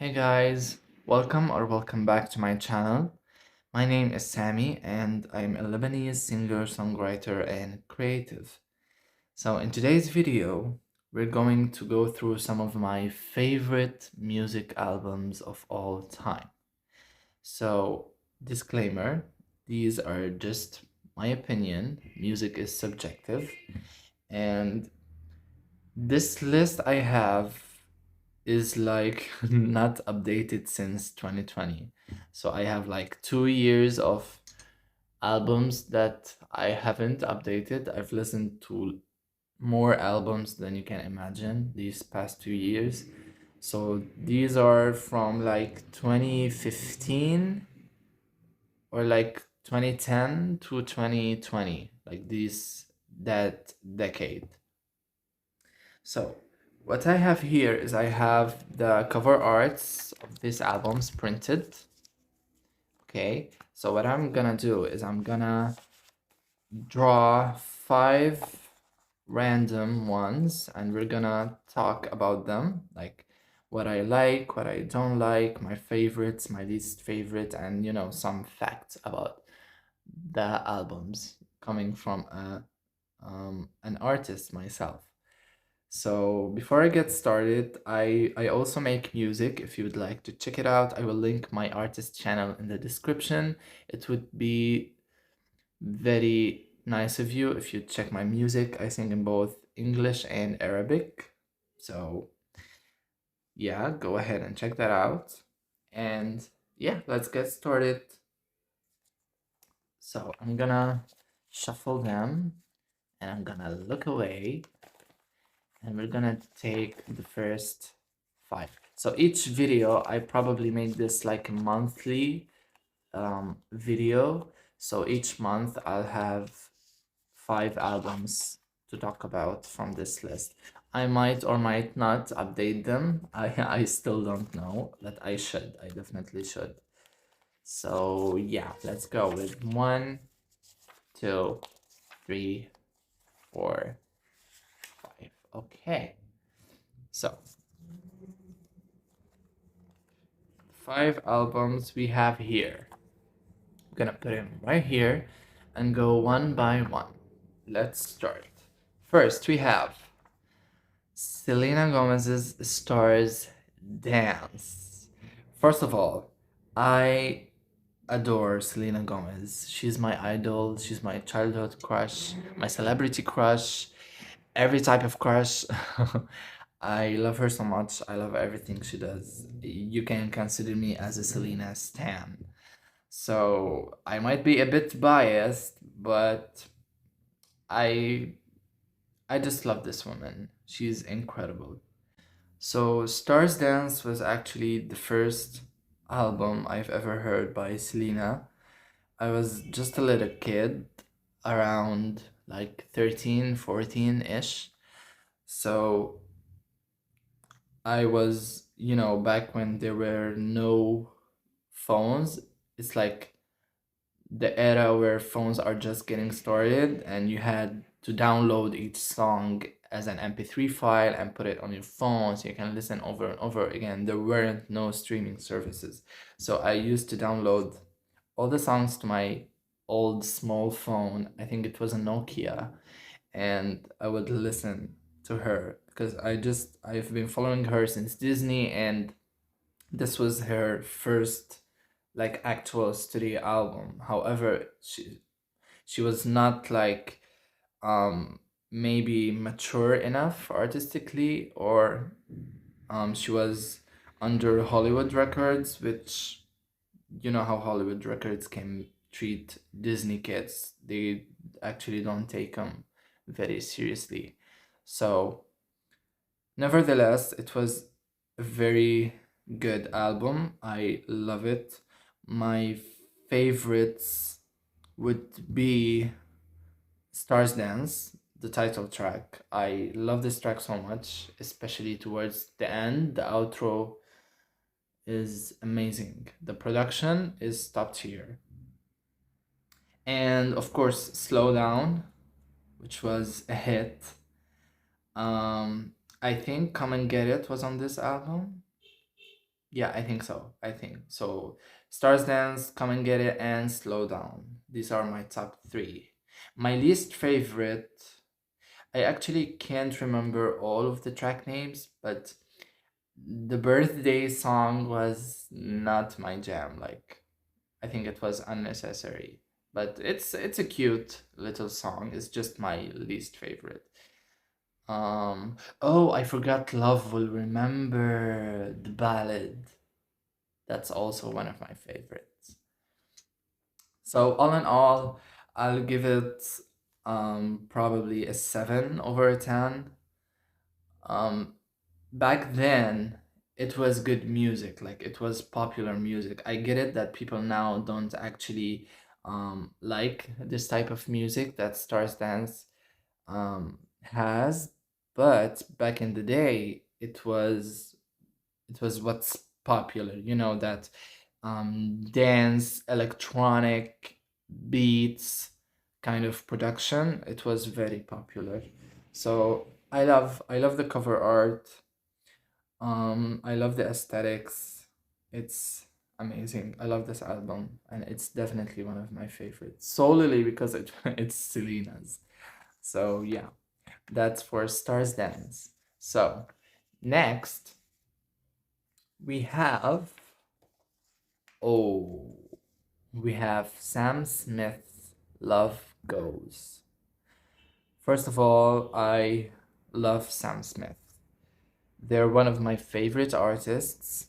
Hey guys, welcome back to my channel. My name is Sami and I'm a Lebanese singer, songwriter, and creative. So in today's video, we're going to go through some of my favorite music albums of all time. So, disclaimer, these are just my opinion. Music is subjective, and this list I have is like not updated since 2020. So I have like 2 years of albums that I haven't updated. I've listened to more albums than you can imagine these past 2 years. So these are from like 2015 or like 2010 to 2020, like that decade. So, what I have here is I have the cover arts of these albums printed. Okay, so what I'm gonna do is I'm gonna draw 5 random ones and we're gonna talk about them, like what I like, what I don't like, my favorites, my least favorite, and some facts about the albums coming from an artist myself. So before I get started, I also make music. If you would like to check it out, I will link my artist channel in the description. It would be very nice of you if you check my music. I sing in both English and Arabic. So yeah, go ahead and check that out. And yeah, let's get started. So I'm gonna shuffle them and I'm gonna look away and we're gonna take the first 5. So each video, I probably make this like a monthly video. So each month I'll have 5 albums to talk about from this list. I might or might not update them. I still don't know, but I should. I definitely should. So yeah, let's go with 1, 2, 3, 4, 5. Okay. So 5 albums we have here. I'm gonna put them right here and go one by one. Let's start. First, we have Selena Gomez's Stars Dance. First of all, I adore Selena Gomez. She's my idol, she's my childhood crush, my celebrity crush, every type of crush. I love her so much. I love everything she does. You can consider me as a Selena stan. So I might be a bit biased, but I I just love this woman. She's incredible. So Stars Dance was actually the first album I've ever heard by Selena. I was just a little kid, around like 13, 14-ish. So I was, back when there were no phones. It's like the era where phones are just getting started and you had to download each song as an MP3 file and put it on your phone so you can listen over and over again. There weren't no streaming services. So I used to download all the songs to my old small phone. I think it was a Nokia, and I would listen to her because I've been following her since Disney, and this was her first like actual studio album. However, she was not like um maybe mature enough artistically, or she was under Hollywood Records, which you know how Hollywood Records can treat Disney kids. They actually don't take them very seriously. So nevertheless, it was a very good album. I love it. My favorites would be Stars Dance, the title track. I love this track so much, especially towards the end. The outro is amazing. The production is top tier. And of course, Slow Down, which was a hit. I think Come and Get It was on this album. Yeah, I think so. I think so. Stars Dance, Come and Get It, and Slow Down. These are my top three. My least favorite, I actually can't remember all of the track names, but the birthday song was not my jam. Like, I think it was unnecessary. But it's a cute little song. It's just my least favorite. Oh, I forgot Love Will Remember, the ballad. That's also one of my favorites. So all in all, I'll give it probably a 7 over a 10. Um Back then it was good music, like it was popular music. I get it that people now don't actually like this type of music that Stars Dance has, but back in the day it was what's popular, that dance, electronic beats kind of production. It was very popular. So I love the cover art. I love the aesthetics. It's amazing. I love this album, and it's definitely one of my favorites, solely because it's Selena's. So yeah, that's for Stars Dance. So next we have, oh, we have Sam Smith's Love Goes. First of all, I love Sam Smith. They're one of my favorite artists,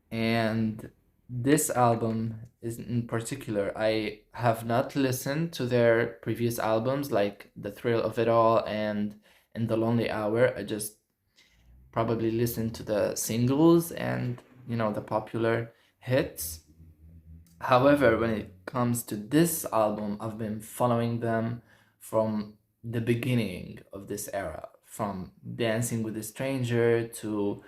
and this album is in particular, I have not listened to their previous albums like The Thrill of It All and In the Lonely Hour. I just probably listened to the singles and the popular hits. However, when it comes to this album, I've been following them from the beginning of this era, from Dancing with a Stranger to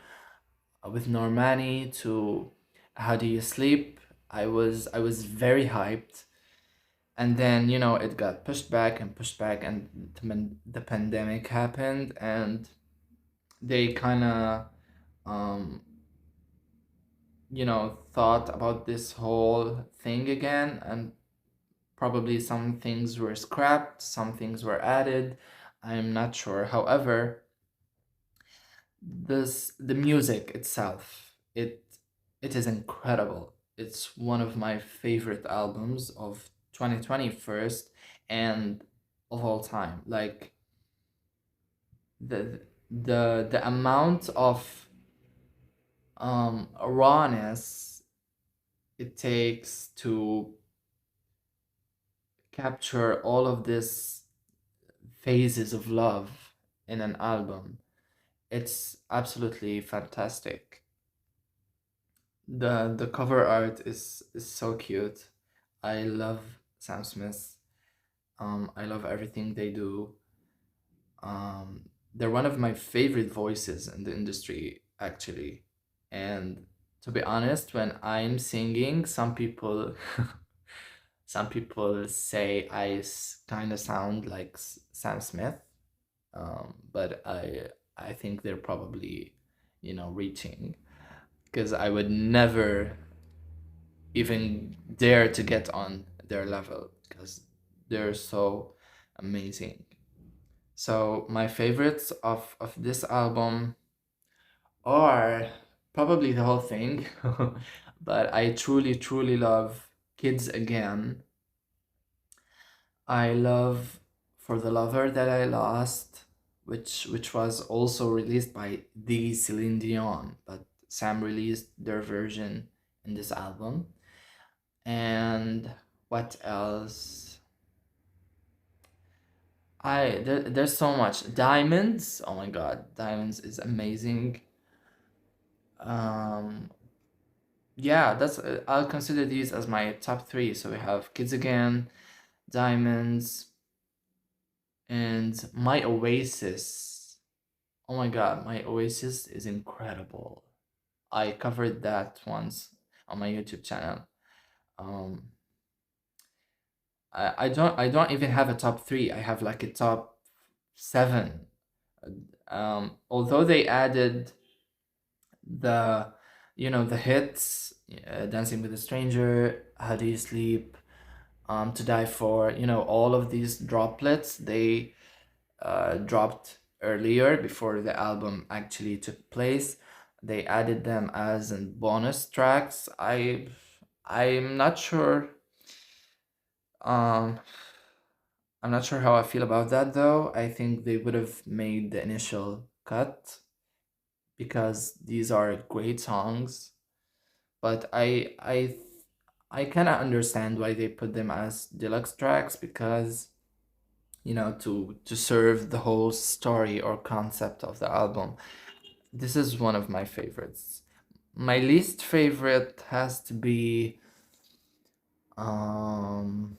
with Normani to How Do You Sleep. I was very hyped, and then it got pushed back, and the pandemic happened, and they kind of um thought about this whole thing again, and probably some things were scrapped, some things were added. I'm not sure. However, the music itself, it is incredible. It's one of my favorite albums of 2020 first, and of all time. Like the amount of rawness it takes to capture all of this phases of love in an album. It's absolutely fantastic. The cover art is so cute. I love Sam Smith. I love everything they do. They're one of my favorite voices in the industry, actually. And to be honest, when I'm singing, some people say I kind of sound like Sam Smith, but I think they're probably reaching, because I would never even dare to get on their level because they're so amazing. So my favorites of this album are probably the whole thing, but I truly truly love Kids Again. I love For the Lover That I Lost, which was also released by the Celine Dion, but Sam released their version in this album. And what else? There's so much. Diamonds. Oh my god, Diamonds is amazing. Um yeah, that's I'll consider these as my top 3. So we have Kids Again, Diamonds, and My Oasis. Oh my god, My Oasis is incredible. I covered that once on my YouTube channel. Um, I don't even have a top 3. I have like a top 7. Although they added the you know, the hits, Dancing with a Stranger, How Do You Sleep, To Die For, you know, all of these droplets, they dropped earlier before the album actually took place. They added them as in bonus tracks. I'm not sure. Um, I'm not sure how I feel about that though. I think they would have made the initial cut because these are great songs. But I kind of understand why they put them as deluxe tracks because you know to serve the whole story or concept of the album. This is one of my favorites. My least favorite has to be um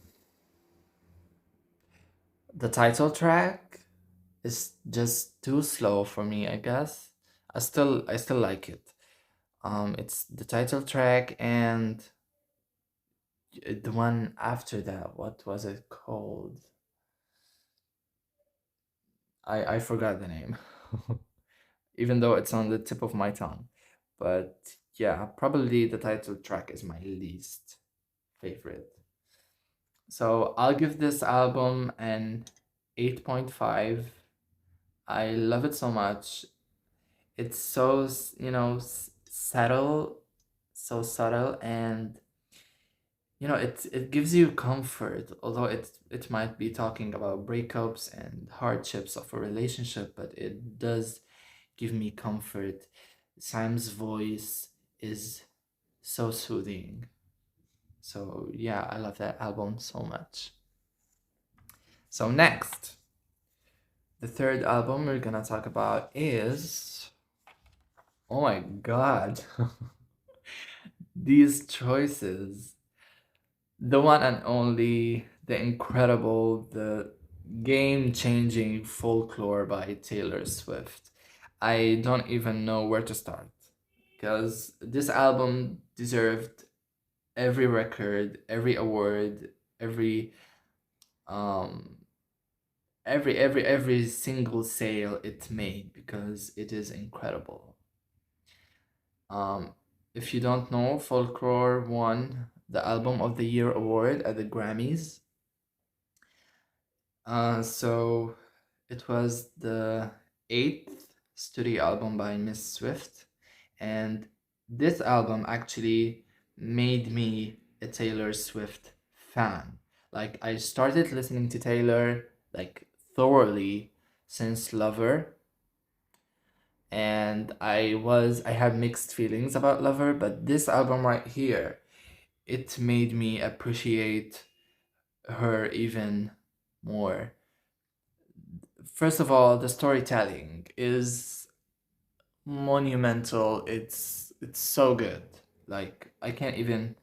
the title track is just too slow for me, I guess. I still like it. It's the title track and the one after that. What was it called? I forgot the name. Even though it's on the tip of my tongue. But yeah, probably the title track is my least favorite. So I'll give this album an 8.5. I love it so much. It's so, you know, subtle, so subtle, and you know, it gives you comfort. Although it might be talking about breakups and hardships of a relationship, but it does give me comfort. Sam's voice is so soothing. So yeah, I love that album so much. So next, the third album we're gonna talk about is, oh my god, these choices. The one and only, the incredible, the game changing Folklore by Taylor Swift. I don't even know where to start because this album deserved every record, every award, um every single sale it made because it is incredible. Um, if you don't know, Folklore won the Album of the Year award at the Grammys. So it was the eighth studio album by Miss Swift, and this album actually made me a Taylor Swift fan. Like I started listening to Taylor like thoroughly since Lover, and I had mixed feelings about Lover, but this album right here, it made me appreciate her even more. First of all, the storytelling is monumental. It's so good. Like I can't even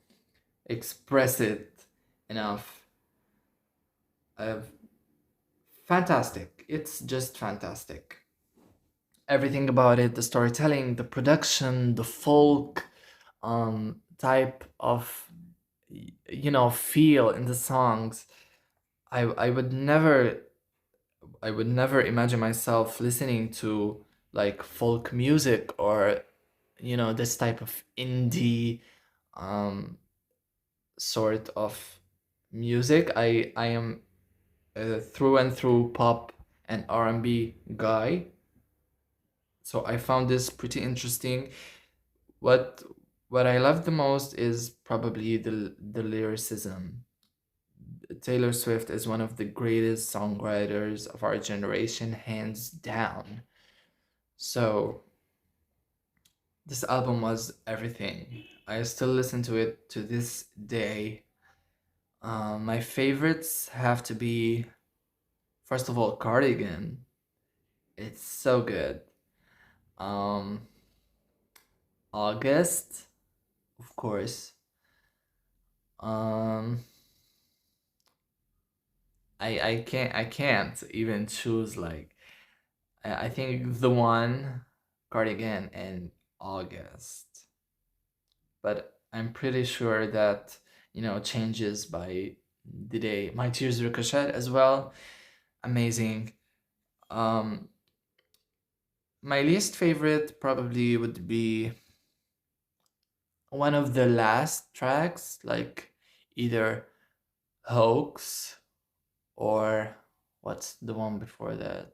express it enough. Uh, Fantastic. It's just fantastic. Everything about it, the storytelling, the production, the folk type of you know feel in the songs. I would never imagine myself listening to like folk music or you know this type of indie um sort of music. I am a through and through pop and R&B guy, so I found this pretty interesting. what what I love the most is probably the lyricism. Taylor Swift is one of the greatest songwriters of our generation, hands down. So this album was everything. I still listen to it to this day. My favorites have to be, first of all, Cardigan. It's so good. Um, August, of course. Um, I can't even choose like I think the one, Cardigan, and August. But I'm pretty sure that you know changes by the day. My Tears Ricochet as well, amazing. Um, my least favorite probably would be one of the last tracks, like either Hoax or what's the one before that?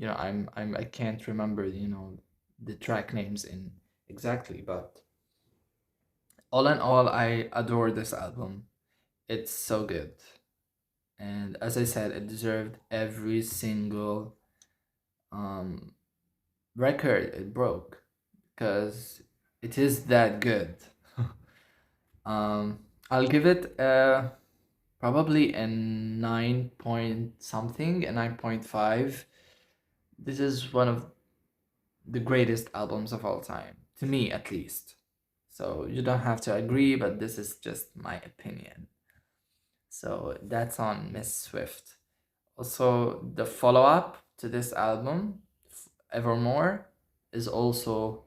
I can't remember, the track names in exactly, but all in all, I adore this album. It's so good. And as I said, it deserved every single um record it broke because it is that good. um I'll give it probably a 9 point something, a 9.5. This is one of the greatest albums of all time, to me at least. So you don't have to agree, but this is just my opinion. So that's on Miss Swift. Also, the follow up to this album, Evermore, is also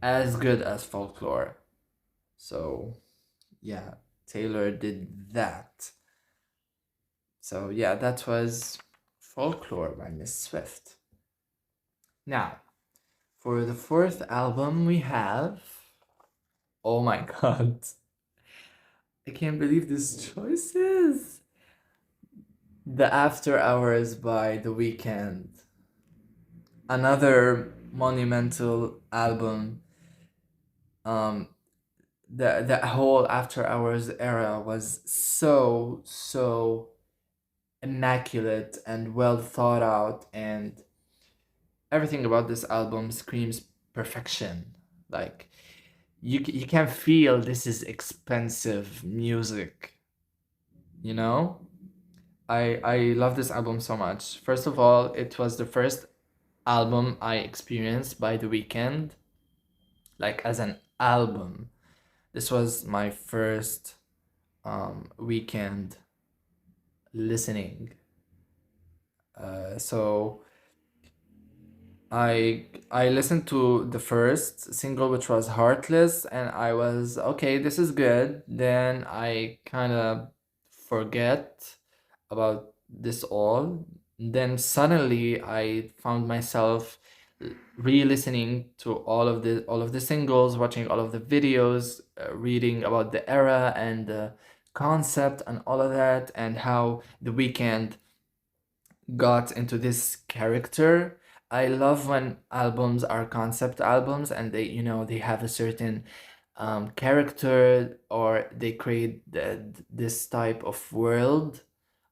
as good as Folklore. So, yeah, Taylor did that. So, yeah, that was Folklore by Miss Swift. Now, for the fourth album, we have. Oh my god. I can't believe these choices. The After Hours by The Weeknd. Another monumental album. Um, the whole After Hours era was so immaculate and well thought out, and everything about this album screams perfection. Like you can feel this is expensive music, you know? I love this album so much. First of all, it was the first album I experienced by The Weeknd, like as an album. This was my first weekend listening. So I listened to the first single, which was Heartless, and I was okay, this is good. Then I kind of forget about this all. Then suddenly I found myself re-listening to all of the singles, watching all of the videos, reading about the era and the concept and all of that, and how The Weeknd got into this character. I love when albums are concept albums and they have a certain character, or they create this type of world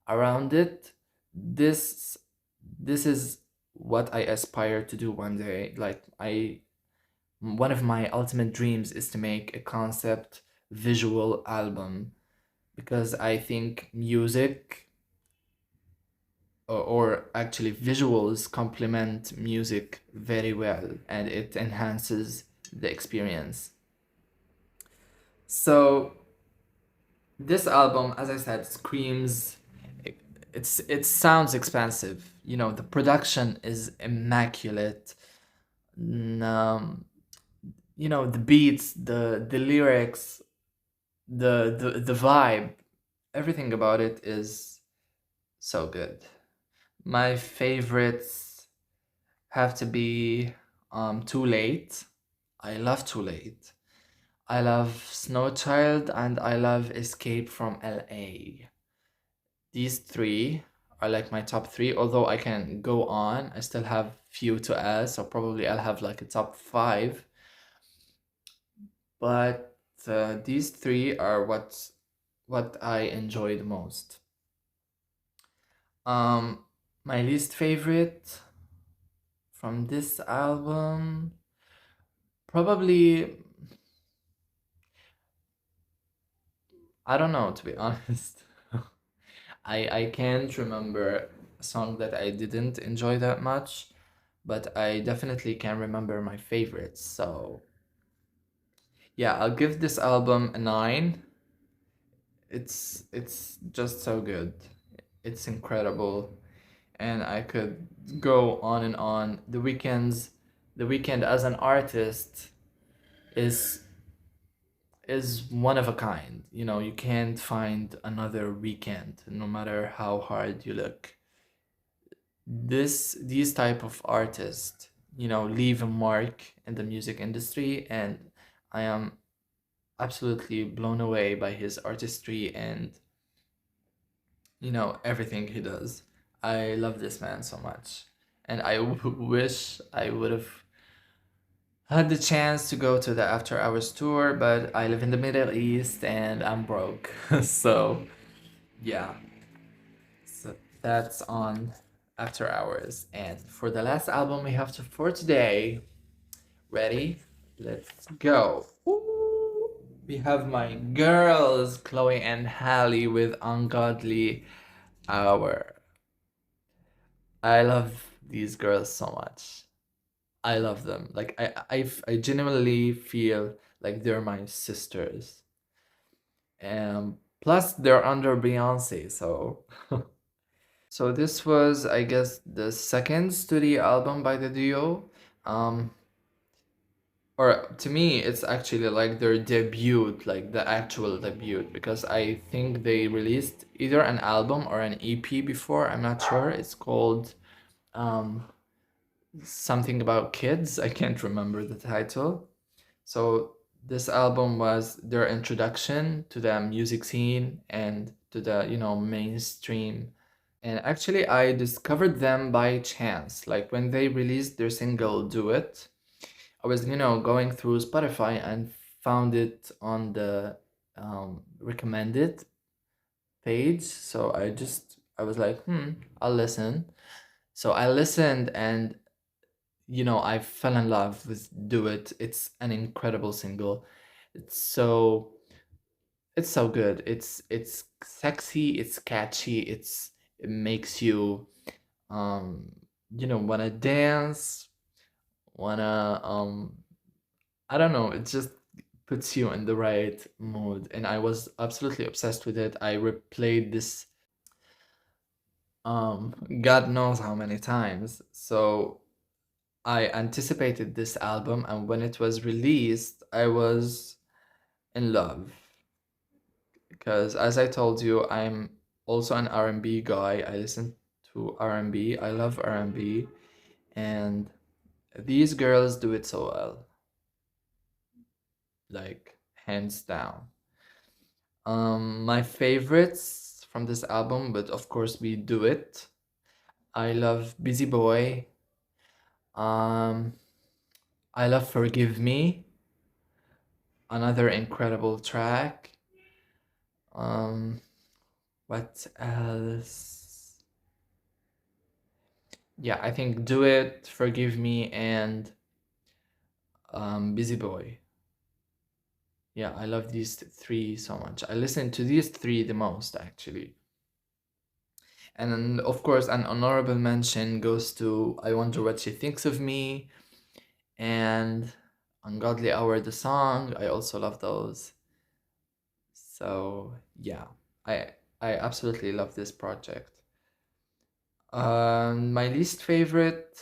around it. This this is what I aspire to do one day. Like one of my ultimate dreams is to make a concept visual album, because I think music, or actually visuals, complement music very well, and it enhances the experience. So this album, as I said, screams. It sounds expensive. The production is immaculate. Um, the beats, the lyrics, the vibe, everything about it is so good. My favorites have to be Too Late. I love Too Late. I love Snow Child, and I love Escape from LA. These three are like my top three, although I can go on. I still have few to add, so probably I'll have like a top five. But these three are what I enjoy the most. Um, my least favorite from this album, probably, I don't know, to be honest. I can't remember a song that I didn't enjoy that much, but I definitely can remember my favorites. So yeah, I'll give this album a 9. It's just so good. It's incredible, and I could go on and on. The Weeknd as an artist is is one of a kind. You can't find another Weeknd, no matter how hard you look. These type of artists, leave a mark in the music industry, and I am absolutely blown away by his artistry and everything he does. I love this man so much, and I wish I would have had the chance to go to the After Hours tour, but I live in the Middle East and I'm broke. So, yeah. So that's on After Hours. And for the last album we have for today, ready? Let's go. Ooh, we have my girls, Chloe and Halle, with Ungodly Hour. I love these girls so much. I love them. Like I genuinely feel like they're my sisters. And plus they're under Beyonce, so so this was, I guess, the second studio album by the duo. Um or to me it's actually like their debut, like the actual debut, because I think they released either an album or an EP before, I'm not sure. It's called um something about kids. I can't remember the title. So this album was their introduction to the music scene and to the, mainstream. And actually I discovered them by chance. Like when they released their single Do It, I was, going through Spotify and found it on the recommended page. So I was like, I'll listen. So I listened, and I fell in love with Do It. It's an incredible single. It's so it's so good. It's sexy, it's catchy, it makes you um wanna dance, wanna I don't know, it just puts you in the right mood, and I was absolutely obsessed with it. I replayed this God knows how many times. So I anticipated this album, and when it was released, I was in love. Because as I told you, I'm also an R&B guy. I listen to R&B. I love R&B, and these girls do it so well, like hands down. My favorites from this album, but of course we Do It. I love Busy Boy. Um, I love Forgive Me, another incredible track. Um, what else? Yeah, I think Do It, Forgive Me, and Busy Boy. Yeah, I love these three so much. I listen to these three the most, actually. And then, of course, an honorable mention goes to I Wonder What She Thinks of Me and Ungodly Hour, the song. I also love those. So, yeah, I I absolutely love this project. My least favorite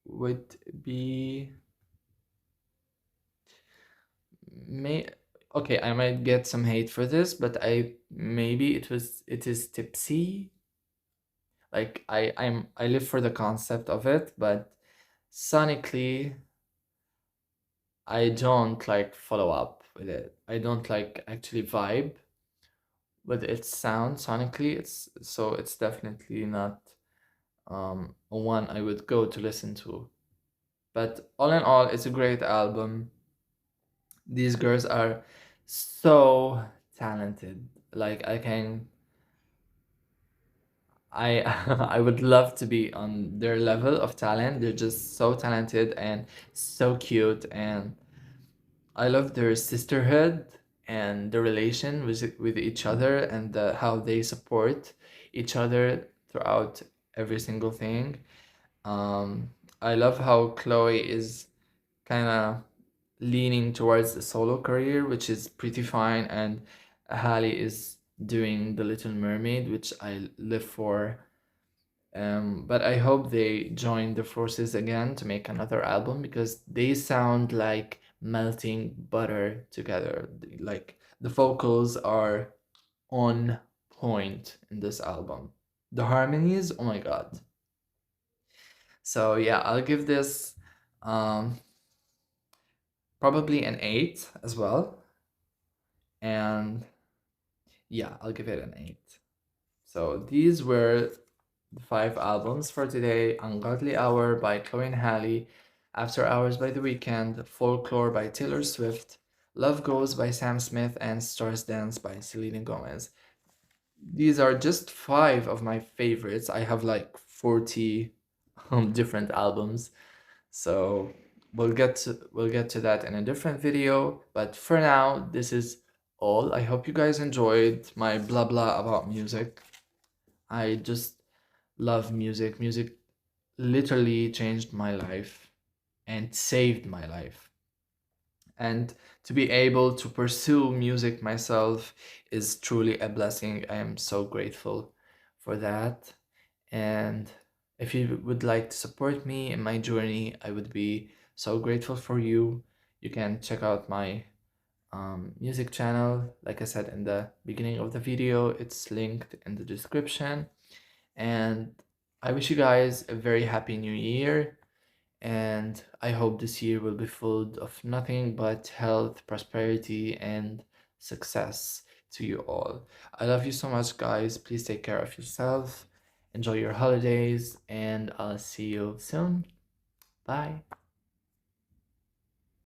would be may okay, I might get some hate for this, but it is Tipsy. Like I live for the concept of it, but sonically I don't like follow up with it. I don't like actually vibe with its sound sonically. It's definitely not one I would go to listen to. But all in all, it's a great album. These girls are so talented. Like I I would love to be on their level of talent. They're just so talented and so cute, and I love their sisterhood and the relation with each other, and how they support each other throughout every single thing. Um, I love how Chloe is kind of leaning towards the solo career, which is pretty fine, and Halle is doing The Little Mermaid, which I live for. But I hope they join the forces again to make another album, because they sound like melting butter together. Like the vocals are on point in this album. The harmonies, oh my god. So yeah, I'll give this um, probably an 8 as well. And yeah, I'll give it an 8. So these were the 5 albums for today: Ungodly Hour by Chloe and Halle, After Hours by The Weeknd, Folklore by Taylor Swift, Love Goes by Sam Smith, and Stars Dance by Selena Gomez. These are just 5 of my favorites. I have like 40 different albums. So we'll get to that in a different video, but for now this is all. I hope you guys enjoyed my blah blah about music. I just love music. Music literally changed my life and saved my life. And to be able to pursue music myself is truly a blessing. I am so grateful for that. And if you would like to support me in my journey, I would be so grateful for you. You can check out my music channel. Like I said in the beginning of the video, it's linked in the description. And I wish you guys a very happy new year. And I hope this year will be full of nothing but health, prosperity, and success to you all. I love you so much, guys. Please take care of yourself. Enjoy your holidays, and I'll see you soon. Bye.